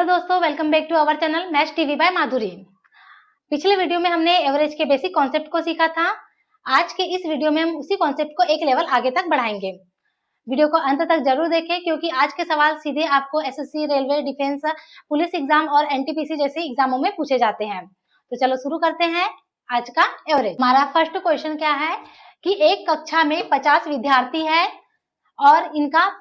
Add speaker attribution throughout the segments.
Speaker 1: दोस्तों, welcome back to our channel maths TV by Madhuri. पिछले video में हमने एवरेज के बेसिक कॉन्सेप्ट को सीखा था। आज के इस वीडियो में हम उसी कॉन्सेप्ट को एक लेवल आगे तक बढ़ाएंगे। वीडियो को अंत तक जरूर देखें क्योंकि आज के सवाल सीधे आपको SSC, railway, defence, police exam और एनटीपीसी जैसे एग्जामों में पूछे जाते हैं। तो चलो शुरू करते हैं आज का एवरेज। हमारा फर्स्ट क्वेश्चन क्या है कि एक कक्षा में 50 विद्यार्थी है और इनका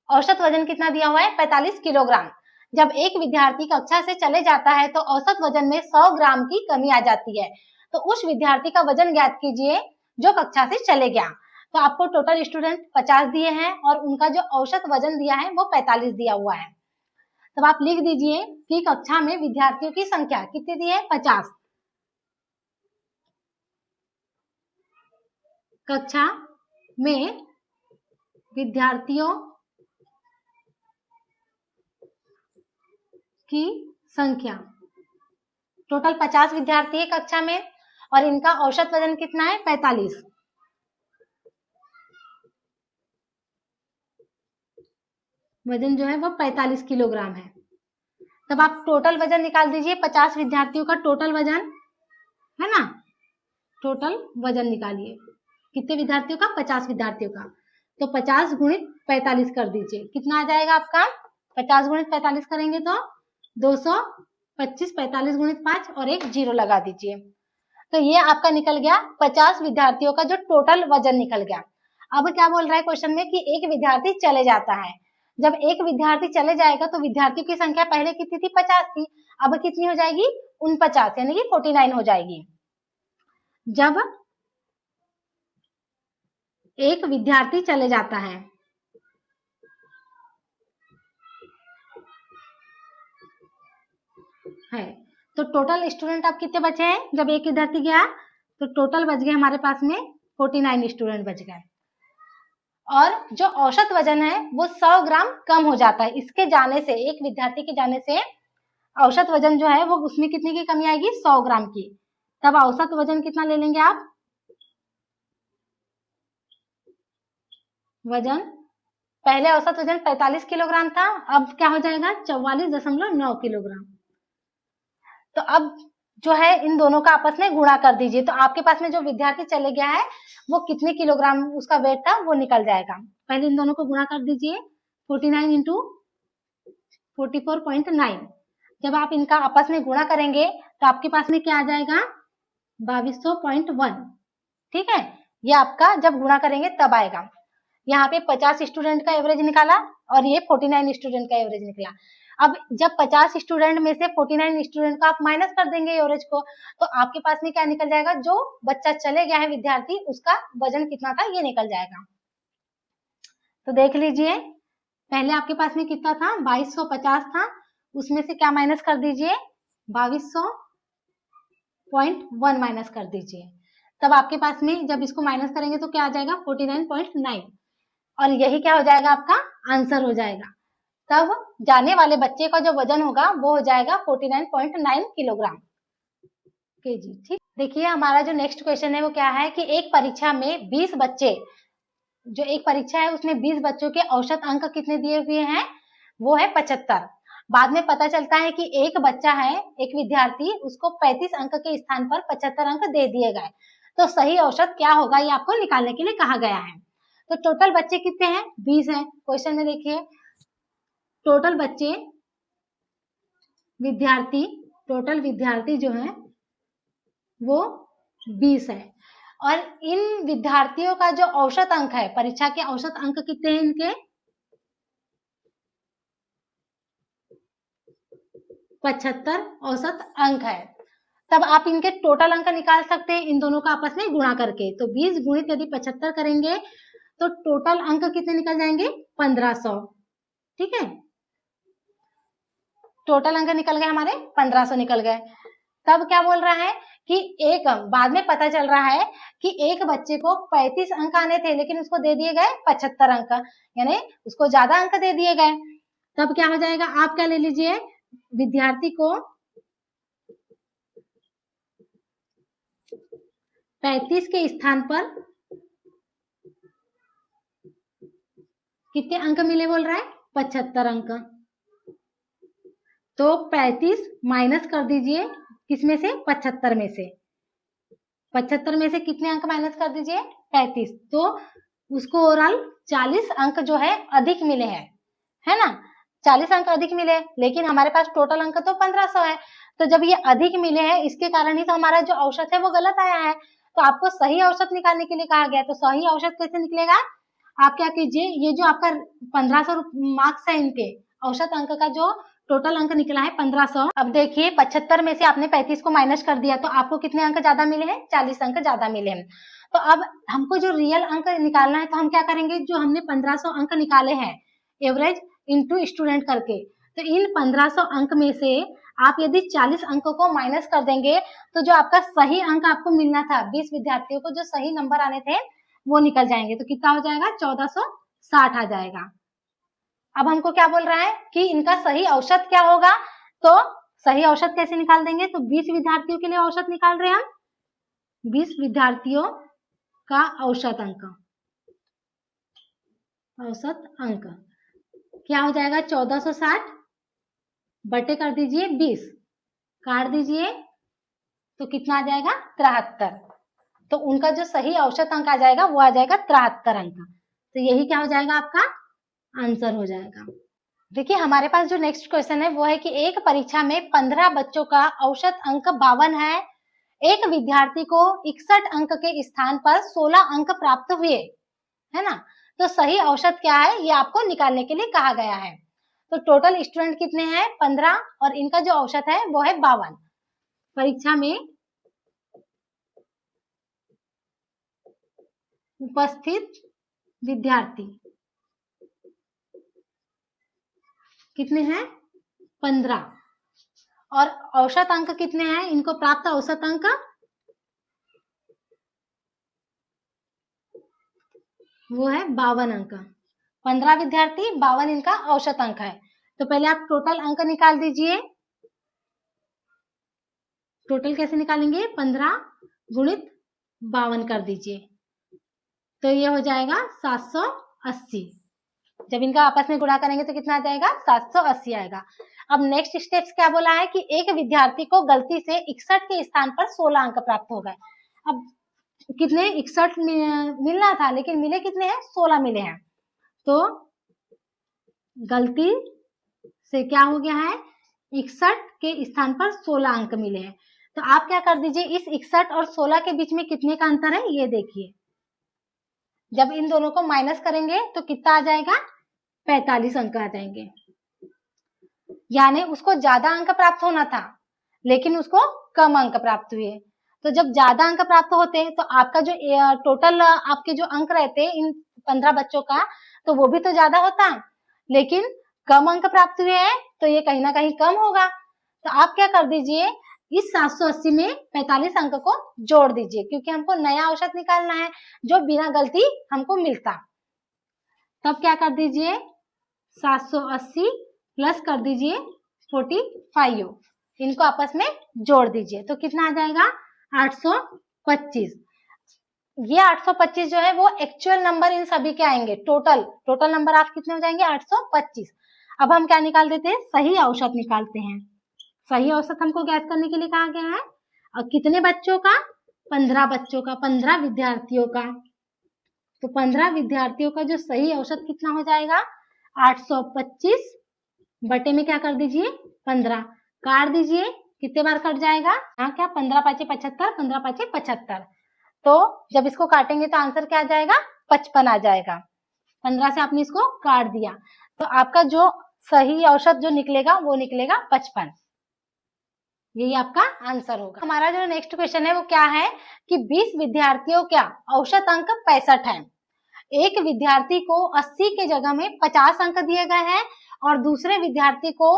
Speaker 1: औसत वजन कितना दिया हुआ है, 45 किलोग्राम। जब एक विद्यार्थी कक्षा से चले जाता है तो औसत वजन में 100 ग्राम की कमी आ जाती है। तो उस विद्यार्थी का वजन ज्ञात कीजिए जो कक्षा से चले गया। तो आपको टोटल स्टूडेंट 50 दिए हैं और उनका जो औसत वजन दिया है वो 45 दिया हुआ है। तब आप लिख दीजिए कि कक्षा में विद्यार्थियों की संख्या कितनी दी है, 50। कक्षा में विद्यार्थियों की संख्या, टोटल 50 विद्यार्थी है कक्षा में और इनका औसत वजन कितना है, 45। वजन जो है वो 45 किलोग्राम है। तब आप टोटल वजन निकाल दीजिए, 50 विद्यार्थियों का टोटल वजन है ना। टोटल वजन निकालिए, कितने विद्यार्थियों का, 50 विद्यार्थियों का। तो 50 गुणित 45 कर दीजिए, कितना आ जाएगा आपका, 50 गुणित 45 करेंगे तो 225, 45 गुणित 5 और एक जीरो लगा दीजिए। तो ये आपका निकल गया 50 विद्यार्थियों का जो टोटल वजन निकल गया। अब क्या बोल रहा है क्वेश्चन में कि एक विद्यार्थी चले जाता है। जब एक विद्यार्थी चले जाएगा तो विद्यार्थियों की संख्या पहले कितनी थी, 50 थी, अब कितनी हो जाएगी, 49, यानी कि 49 हो जाएगी। जब एक विद्यार्थी चले जाता है तो टोटल स्टूडेंट अब कितने बचे हैं, जब एक विद्यार्थी गया तो टोटल बच गए हमारे पास में 49 स्टूडेंट बच गए। और जो औसत वजन है वो 100 ग्राम कम हो जाता है। इसके जाने से, एक विद्यार्थी के जाने से औसत वजन जो है वो उसमें कितने की कमी आएगी, 100 ग्राम की। तब औसत वजन कितना ले लेंगे आप, वजन पहले औसत वजन 45 किलोग्राम था, अब क्या हो जाएगा 44.9 किलोग्राम। तो अब जो है इन दोनों का आपस में गुणा कर दीजिए। तो आपके पास में जो विद्यार्थी चले गया है वो कितने किलोग्राम उसका वेट था वो निकल जाएगा। पहले इन दोनों को गुणा कर दीजिए, 49 इंटू 44.9। जब आप इनका आपस में गुणा करेंगे तो आपके पास में क्या आ जाएगा, 2200.1। ठीक है, ये आपका जब गुणा करेंगे तब आएगा। यहाँ पे 50 स्टूडेंट का एवरेज निकाला और ये 49 स्टूडेंट का एवरेज निकला। अब जब 50 स्टूडेंट में से 49 स्टूडेंट का आप माइनस कर देंगे एवरेज को, तो आपके पास में क्या निकल जाएगा, जो बच्चा चले गया है विद्यार्थी उसका वजन कितना था ये निकल जाएगा। तो देख लीजिए, पहले आपके पास में कितना था, 2250 था, उसमें से क्या माइनस कर दीजिए, 2200.1 माइनस कर दीजिए। तब आपके पास में जब इसको माइनस करेंगे तो क्या आ जाएगा, 49.9 और यही क्या हो जाएगा, आपका आंसर हो जाएगा। तब जाने वाले बच्चे का जो वजन होगा वो हो जाएगा 49.9 किलोग्राम केजी। ठीक, देखिए हमारा जो नेक्स्ट क्वेश्चन है वो क्या है कि एक परीक्षा में 20 बच्चे, जो एक परीक्षा है उसमें 20 बच्चों के औसत अंक कितने दिए हुए हैं, वो है 75। बाद में पता चलता है कि एक बच्चा है, एक विद्यार्थी, उसको 35 अंक के स्थान पर 75 अंक दे दिए गए। तो सही औसत क्या होगा ये आपको निकालने के लिए कहा गया है। तो टोटल बच्चे कितने हैं, 20 हैं। क्वेश्चन में देखिए टोटल बच्चे, विद्यार्थी, टोटल विद्यार्थी जो है वो 20 है और इन विद्यार्थियों का जो औसत अंक है, परीक्षा के औसत अंक कितने हैं इनके, 75 औसत अंक है। तब आप इनके टोटल अंक निकाल सकते हैं इन दोनों का आपस में गुणा करके। तो 20 गुणित यदि 75 करेंगे तो टोटल अंक कितने निकल जाएंगे, 1500। ठीक है, टोटल अंक निकल गए हमारे 1500 निकल गए। तब क्या बोल रहा है कि एक, बाद में पता चल रहा है कि एक बच्चे को 35 अंक आने थे लेकिन उसको दे दिए गए 75 अंक, यानी उसको ज्यादा अंक दे दिए गए। तब क्या हो जाएगा, आप क्या ले लीजिए, विद्यार्थी को 35 के स्थान पर कितने अंक मिले बोल रहा है, 75 अंक। तो 35 माइनस कर दीजिए किसमें से, 75 में से। 75 में से कितने अंक माइनस कर दीजिए, 35। तो उसको ओवरऑल 40 अंक जो है अधिक मिले हैं, है ना, 40 अंक अधिक मिले, लेकिन हमारे पास टोटल अंक तो 1500 है। तो जब ये अधिक मिले हैं, इसके कारण ही तो हमारा जो औसत है वो गलत आया है। तो आपको सही औसत निकालने के लिए कहा गया है। तो सही औसत कैसे निकलेगा, आप क्या कीजिए, ये जो आपका 1500 मार्क्स है, इनके औसत अंक का जो टोटल अंक निकला है 1500। अब देखिए 75 में से आपने 35 को माइनस कर दिया, तो आपको कितने अंक ज्यादा मिले हैं, 40 अंक ज्यादा मिले हैं। तो अब हमको जो रियल अंक निकालना है, तो हम क्या करेंगे, जो हमने 1500 अंक निकाले हैं एवरेज इनटू स्टूडेंट करके, तो इन 1500 अंक में से आप यदि 40 अंकों को माइनस कर देंगे, तो जो आपका सही अंक आपको मिलना था, 20 विद्यार्थियों को जो सही नंबर आने थे वो निकल जाएंगे। तो कितना हो जाएगा, 1460 आ जाएगा। अब हमको क्या बोल रहा है कि इनका सही औसत क्या होगा, तो सही औसत कैसे निकाल देंगे, तो 20 विद्यार्थियों के लिए औसत निकाल रहे हैं हम, 20 विद्यार्थियों का औसत अंक, औसत अंक क्या हो जाएगा, 1460 बटे कर दीजिए 20, काट दीजिए, तो कितना आ जाएगा, 73। तो उनका जो सही औसत अंक आ जाएगा वो आ जाएगा 73 अंक। तो यही क्या हो जाएगा, आपका आंसर हो जाएगा। देखिए हमारे पास जो नेक्स्ट क्वेश्चन है वो है कि एक परीक्षा में 15 बच्चों का औसत अंक 52 है, एक विद्यार्थी को 61 अंक के स्थान पर 16 अंक प्राप्त हुए, है ना। तो सही औसत क्या है, ये आपको निकालने के लिए कहा गया है। तो टोटल स्टूडेंट कितने हैं, 15, और इनका जो औसत है वो है 52। परीक्षा में उपस्थित विद्यार्थी कितने हैं, 15, और औसत अंक कितने हैं, इनको प्राप्त औसत अंक वो है 52 अंक। 15 विद्यार्थी, 52 इनका औसत अंक है। तो पहले आप टोटल अंक निकाल दीजिए। टोटल कैसे निकालेंगे, 15 गुणित 52 कर दीजिए, तो ये हो जाएगा 780। जब इनका आपस में गुणा करेंगे तो कितना आ जाएगा, 780 आएगा। अब नेक्स्ट स्टेप्स क्या बोला है कि एक विद्यार्थी को गलती से 61 के स्थान पर 16 अंक प्राप्त हो गए। अब कितने, 61 मिलना था, लेकिन मिले कितने हैं, 16 मिले हैं। तो गलती से क्या हो गया है, 61 के स्थान पर 16 अंक मिले हैं। तो आप क्या कर दीजिए, इस 61 और 16 के बीच में कितने का अंतर है, ये देखिए। जब इन दोनों को माइनस करेंगे तो कितना आ जाएगा, 45 अंक आ जाएंगे। यानी उसको ज्यादा अंक प्राप्त होना था, लेकिन उसको कम अंक प्राप्त हुए। तो जब ज्यादा अंक प्राप्त होते हैं तो आपका जो टोटल आपके जो अंक रहते हैं इन 15 बच्चों का, तो वो भी तो ज्यादा होता, लेकिन कम अंक प्राप्त हुए हैं तो ये कहीं ना कहीं कम होगा। तो आप क्या कर दीजिए, इस 780 में 45 अंक को जोड़ दीजिए, क्योंकि हमको नया औसत निकालना है जो बिना गलती हमको मिलता। तब क्या कर दीजिए, 780 प्लस कर दीजिए 45, इनको आपस में जोड़ दीजिए, तो कितना आ जाएगा, 825। ये 825 जो है वो एक्चुअल नंबर इन सभी के आएंगे, टोटल नंबर आप कितने हो जाएंगे, 825। अब हम क्या निकाल देते हैं, सही औसत निकालते हैं। सही औसत हमको ज्ञात करने के लिए कहा गया है, और कितने बच्चों का, 15 बच्चों का, 15 विद्यार्थियों का। तो 15 विद्यार्थियों का जो सही औसत कितना हो जाएगा, 825 बटे में क्या कर दीजिए, 15, काट दीजिए, कितने बार कट जाएगा, हाँ क्या, 15 पाँचे 75, 15 पाँचे 75। तो जब इसको काटेंगे तो आंसर क्या आ जाएगा, 55 आ जाएगा। 15 से आपने इसको काट दिया, तो आपका जो सही औसत जो निकलेगा वो निकलेगा 55। यही आपका आंसर होगा। हमारा जो नेक्स्ट क्वेश्चन है वो क्या है कि 20 विद्यार्थियों का औसत अंक 65 है। एक विद्यार्थी को 80 के जगह में 50 अंक दिए गए हैं और दूसरे विद्यार्थी को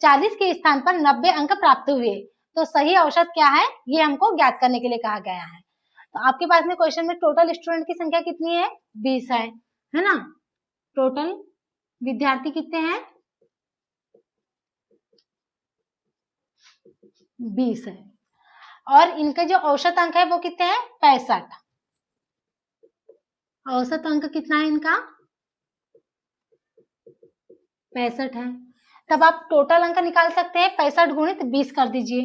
Speaker 1: 40 के स्थान पर 90 अंक प्राप्त हुए। तो सही औसत क्या है, ये हमको ज्ञात करने के लिए कहा गया है। तो आपके पास में क्वेश्चन में टोटल स्टूडेंट की संख्या कितनी है, 20 है ना। टोटल विद्यार्थी कितने हैं, 20 है, और इनके जो औसत अंक है वो कितने हैं, 65। औसत अंक कितना है इनका, 65 है। तब आप टोटल अंक निकाल सकते हैं। 65 गुणित 20 कर दीजिए,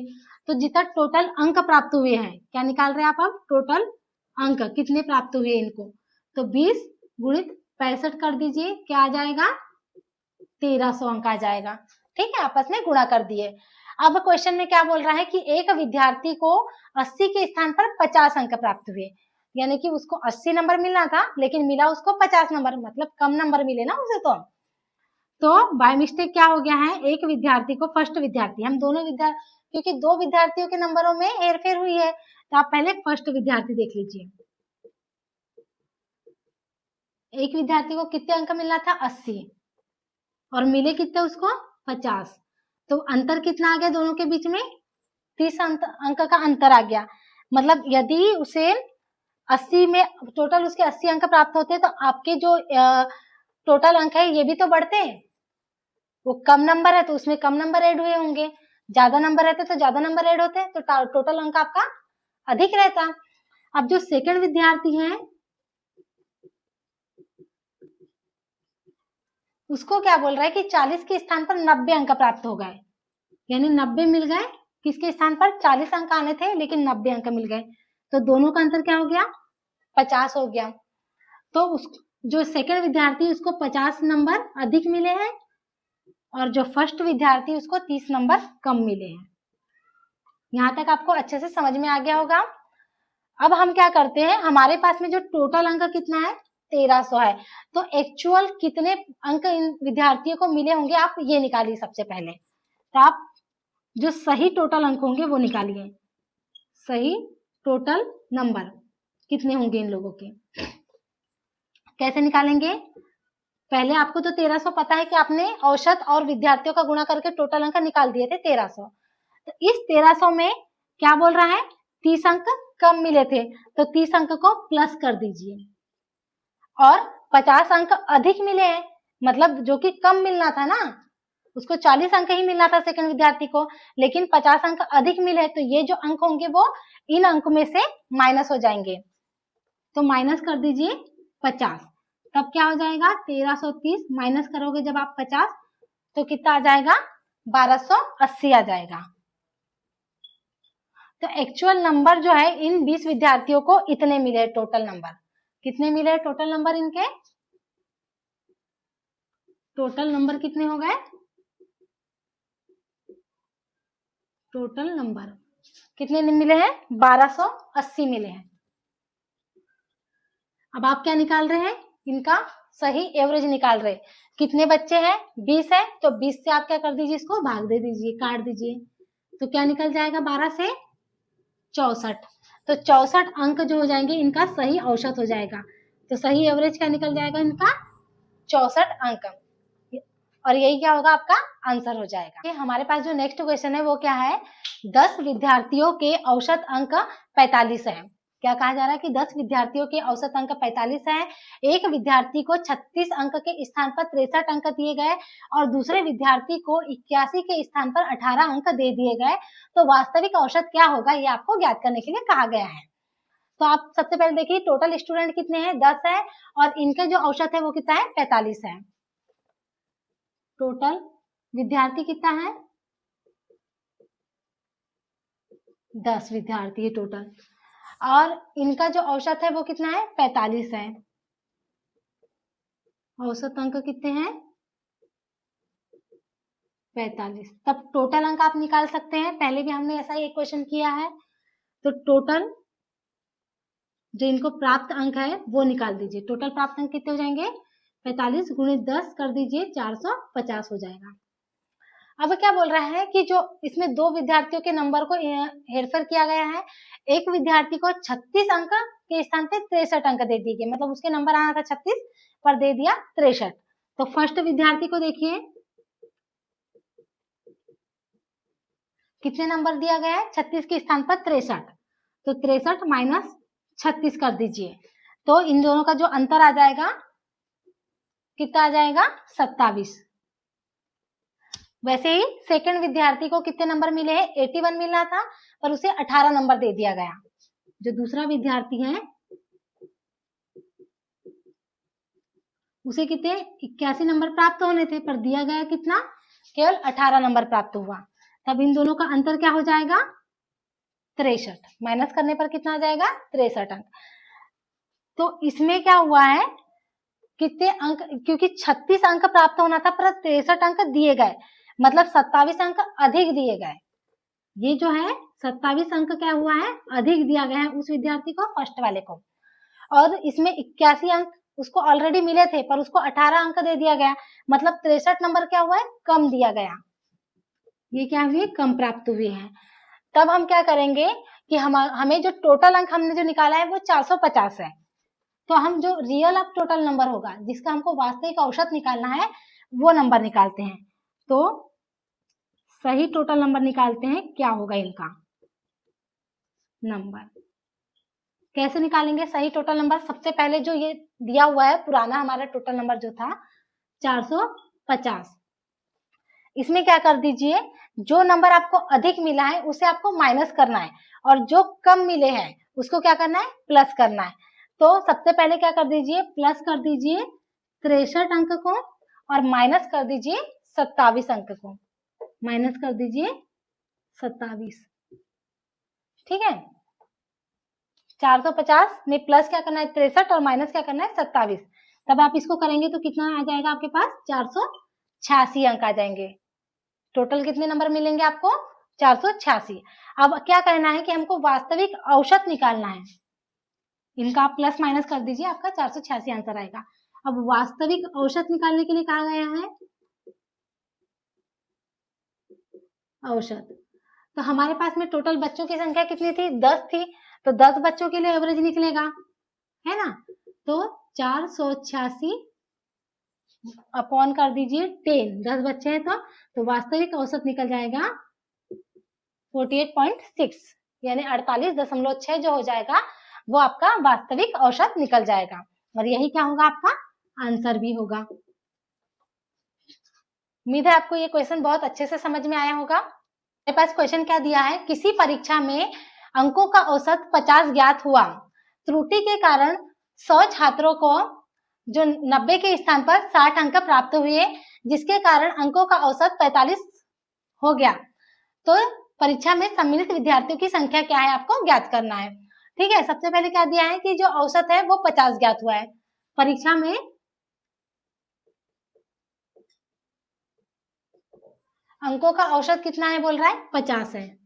Speaker 1: तो जितना टोटल अंक प्राप्त हुए हैं, क्या निकाल रहे हैं आप? अब टोटल अंक कितने प्राप्त हुए इनको, तो 20 गुणित 65 कर दीजिए, क्या आ जाएगा? 1300 अंक आ जाएगा। ठीक है, आपस में गुणा कर दिए। अब क्वेश्चन में क्या बोल रहा है कि एक विद्यार्थी को 80 के स्थान पर 50 अंक प्राप्त हुए, यानी कि उसको 80 नंबर मिलना था लेकिन मिला उसको 50 नंबर, मतलब कम नंबर मिले ना उसे। तो बाय मिस्टेक क्या हो गया है, एक विद्यार्थी को, फर्स्ट विद्यार्थी, हम दोनों विद्यार्थी, क्योंकि दो विद्यार्थियों के नंबरों में हेरफेर हुई है, तो आप पहले फर्स्ट विद्यार्थी देख लीजिए। एक विद्यार्थी को कितने अंक मिलना था? 80, और मिले कितने उसको? 50। तो अंतर कितना आ गया दोनों के बीच में? 30 अंक का अंतर आ गया। मतलब यदि उसे 80 में टोटल उसके 80 अंक प्राप्त होते तो आपके जो टोटल अंक है ये भी तो बढ़ते हैं। वो कम नंबर है तो उसमें कम नंबर ऐड हुए होंगे, ज्यादा नंबर रहते तो ज्यादा नंबर ऐड होते, तो टोटल अंक आपका अधिक रहता। अब जो सेकंड विद्यार्थी है उसको क्या बोल रहा है कि 40 के स्थान पर 90 अंक प्राप्त हो गए, यानी 90 मिल गए। किसके स्थान पर? 40 अंक आने थे लेकिन 90 अंक मिल गए, तो दोनों का अंतर क्या हो गया? 50 हो गया। तो उस जो सेकंड विद्यार्थी उसको 50 नंबर अधिक मिले हैं, और जो फर्स्ट विद्यार्थी उसको 30 नंबर कम मिले हैं। यहाँ तक आपको अच्छे से समझ में आ गया होगा। अब हम क्या करते हैं, हमारे पास में जो टोटल अंक कितना है? 1300 है, तो एक्चुअल कितने अंक इन विद्यार्थियों को मिले होंगे आप ये निकालिए सबसे पहले। तो आप जो सही टोटल अंक होंगे वो निकालिए, सही टोटल नंबर कितने होंगे इन लोगों के। कैसे निकालेंगे? पहले आपको तो 1300 पता है कि आपने औसत और विद्यार्थियों का गुणा करके टोटल अंक निकाल दिए थे 1300। तो इस 1300 में क्या बोल रहा है? 30 अंक कम मिले थे, तो 30 अंक को प्लस कर दीजिए, और 50 अंक अधिक मिले हैं, मतलब जो कि कम मिलना था ना, उसको 40 अंक ही मिलना था सेकंड विद्यार्थी को, लेकिन 50 अंक अधिक मिले, तो ये जो अंक होंगे वो इन अंक में से माइनस हो जाएंगे। तो माइनस कर दीजिए 50, तब क्या हो जाएगा? 1330 माइनस करोगे जब आप 50, तो कितना आ जाएगा? 1280 आ जाएगा। तो एक्चुअल नंबर जो है इन 20 विद्यार्थियों को इतने मिले टोटल नंबर। कितने मिले टोटल नंबर इनके? टोटल नंबर कितने हो गए? टोटल नंबर कितने मिले हैं? 1280 मिले हैं। अब आप क्या निकाल रहे हैं? इनका सही एवरेज निकाल रहे। कितने बच्चे हैं? 20 है, तो 20 से आप क्या कर दीजिए, इसको भाग दे दीजिए, काट दीजिए, तो क्या निकल जाएगा? 12 से 64, तो 64 अंक जो हो जाएंगे इनका सही औसत हो जाएगा। तो सही एवरेज क्या निकल जाएगा इनका? 64 अंक, और यही क्या होगा? आपका आंसर हो जाएगा। हमारे पास जो नेक्स्ट क्वेश्चन है वो क्या है? 10 विद्यार्थियों के औसत अंक 45 है। क्या कहा जा रहा है कि 10 विद्यार्थियों के औसत अंक 45 है, एक विद्यार्थी को 36 अंक के स्थान पर 63 अंक दिए गए, और दूसरे विद्यार्थी को 81 के स्थान पर 18 अंक दे दिए गए, तो वास्तविक औसत क्या होगा ये आपको ज्ञात करने के लिए कहा गया है। तो आप सबसे पहले देखिए टोटल स्टूडेंट कितने हैं? 10 है, और इनके जो औसत है वो कितना है? 45 है। टोटल विद्यार्थी कितना है? 10 विद्यार्थी है टोटल, और इनका जो औसत है वो कितना है? 45 है। औसत अंक कितने हैं? 45। तब टोटल अंक आप निकाल सकते हैं, पहले भी हमने ऐसा ही एक क्वेश्चन किया है। तो टोटल जो इनको प्राप्त अंक है वो निकाल दीजिए। टोटल प्राप्त अंक कितने हो जाएंगे? 45 गुणित 10 कर दीजिए, 450 हो जाएगा। अब क्या बोल रहा है कि जो इसमें दो विद्यार्थियों के नंबर को हेरफेर किया गया है। एक विद्यार्थी को 36 अंक के स्थान पे 63 अंक दे दिए गए, मतलब उसके नंबर आना था 36 पर दे दिया 63। तो फर्स्ट विद्यार्थी को देखिए कितने नंबर दिया गया है? 36 के स्थान पर 63, तो 63 माइनस 36 कर दीजिए, तो इन दोनों का जो अंतर आ जाएगा कितना आ जाएगा? 27। वैसे ही सेकंड विद्यार्थी को कितने नंबर मिले हैं? 81 मिलना था, पर उसे 18 नंबर दे दिया गया। जो दूसरा विद्यार्थी है उसे कितने? 81 नंबर प्राप्त होने थे, पर दिया गया कितना? केवल 18 नंबर प्राप्त हुआ। तब इन दोनों का अंतर क्या हो जाएगा? 63। माइनस करने पर कितना आ जाएगा? 63 अंक। तो इसमें क्या हुआ है, कितने अंक, क्योंकि 36 अंक प्राप्त होना था पर 63 अंक दिए गए, मतलब 27 अंक अधिक दिए गए। ये जो है 27 अंक क्या हुआ है? अधिक दिया गया है उस विद्यार्थी को, फर्स्ट वाले को। और इसमें 81 अंक उसको ऑलरेडी मिले थे पर उसको 18 अंक दे दिया गया, मतलब 63 नंबर क्या हुआ है? कम दिया गया। ये क्या हुए? कम प्राप्त हुए हैं। तब हम क्या करेंगे कि हमें जो टोटल अंक हमने जो निकाला है वो 450 है। तो हम जो रियल अब टोटल नंबर होगा जिसका हमको वास्तविक औसत निकालना है वो नंबर निकालते हैं। तो सही टोटल नंबर निकालते हैं, क्या होगा इनका नंबर। कैसे निकालेंगे सही टोटल नंबर? सबसे पहले जो ये दिया हुआ है पुराना हमारा टोटल नंबर जो था 450, इसमें क्या कर दीजिए, जो नंबर आपको अधिक मिला है उसे आपको माइनस करना है और जो कम मिले हैं उसको क्या करना है? प्लस करना है। तो सबसे पहले क्या कर दीजिए? प्लस कर दीजिए 63 अंक को और माइनस कर दीजिए 27 अंक को। माइनस कर दीजिए 27, ठीक है। 450 में प्लस क्या करना है? 63 और माइनस क्या करना है? 27। तब आप इसको करेंगे तो कितना आ जाएगा आपके पास? 486 अंक आ जाएंगे। टोटल कितने नंबर मिलेंगे आपको? 486। अब क्या करना है कि हमको वास्तविक औसत निकालना है। इनका आप प्लस माइनस कर दीजिए, आपका 486 आंसर आएगा। अब वास्तविक औसत निकालने के लिए कहा गया है औसत। तो हमारे पास में टोटल बच्चों की संख्या कितनी थी? 10 थी। तो 10 बच्चों के लिए एवरेज निकलेगा, है ना। तो 486 अपॉन कर दीजिए 10, 10 बच्चे हैं तो वास्तविक औसत निकल जाएगा 48.6, यानी 48.6 जो हो जाएगा वो आपका वास्तविक औसत निकल जाएगा। और यही क्या होगा? आपका आंसर भी होगा। उम्मीद है आपको ये क्वेश्चन बहुत अच्छे से समझ में आया होगा। मेरे पास क्वेश्चन क्या दिया है, किसी परीक्षा में अंकों का औसत 50 ज्ञात हुआ, त्रुटि के कारण 100 छात्रों को जो 90 के स्थान पर 60 अंक प्राप्त हुए, जिसके कारण अंकों का औसत 45 हो गया। तो परीक्षा में सम्मिलित विद्यार्थियों की संख्या क्या है आपको ज्ञात करना है। ठीक है, सबसे पहले क्या दिया है कि जो औसत है वो 50 ज्ञात हुआ है। परीक्षा में अंकों का औसत कितना है बोल रहा है? 50 है।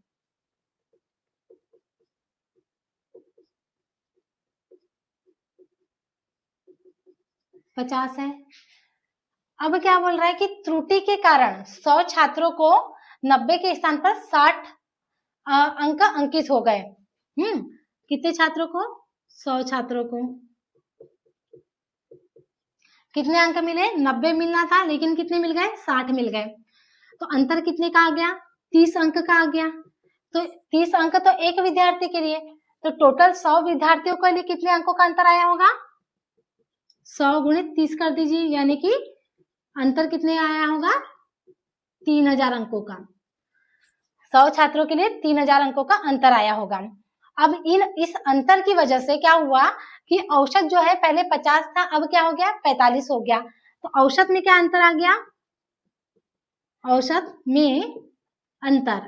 Speaker 1: अब क्या बोल रहा है कि त्रुटि के कारण 100 छात्रों को 90 के स्थान पर 60 अंक अंकित हो गए। कितने छात्रों को? 100 छात्रों को कितने अंक मिले? 90 मिलना था लेकिन कितने मिल गए? 60 मिल गए। तो अंतर कितने का आ गया? 30 अंक का आ गया। तो 30 अंक तो एक विद्यार्थी के लिए, तो टोटल 100 विद्यार्थियों के लिए कितने अंकों का अंतर आया होगा? 100 गुणित 30 कर दीजिए, यानी कि अंतर कितने आया होगा? 3000 अंकों का। 100 छात्रों के लिए 3000 अंकों का अंतर आया होगा। अब इस अंतर की वजह से क्या हुआ कि औसत जो है पहले 50 था, अब क्या हो गया? 45 हो गया। तो औसत में क्या अंतर आ गया? औसत में अंतर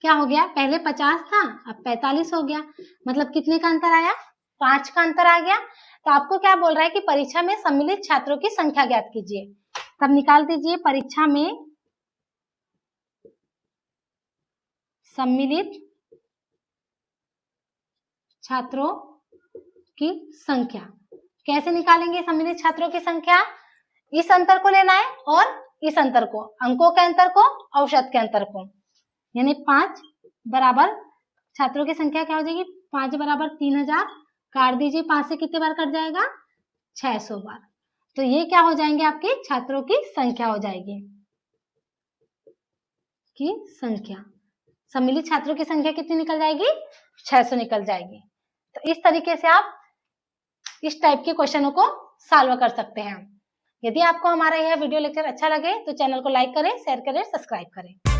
Speaker 1: क्या हो गया? पहले 50 था, अब 45 हो गया। मतलब कितने का अंतर आया? 5 का अंतर आ गया। तो आपको क्या बोल रहा है कि परीक्षा में सम्मिलित छात्रों की संख्या ज्ञात कीजिए। तब निकाल दीजिए परीक्षा में सम्मिलित छात्रों की संख्या। कैसे निकालेंगे सम्मिलित छात्रों की संख्या? इस अंतर को लेना है और इस अंतर को, अंकों के अंतर को, औसत के अंतर को, यानी 5 बराबर छात्रों की संख्या क्या हो जाएगी? 5 बराबर 3000, काट दीजिए 5 से कितने बार कट जाएगा? 600 बार। तो ये क्या हो जाएंगे? आपके छात्रों की संख्या हो जाएगी, की संख्या। सम्मिलित छात्रों की संख्या कितनी निकल जाएगी? 600 निकल जाएगी। तो इस तरीके से आप इस टाइप के क्वेश्चनों को सॉल्व कर सकते हैं। यदि आपको हमारा यह वीडियो लेक्चर अच्छा लगे तो चैनल को लाइक करें, शेयर करें, सब्सक्राइब करें।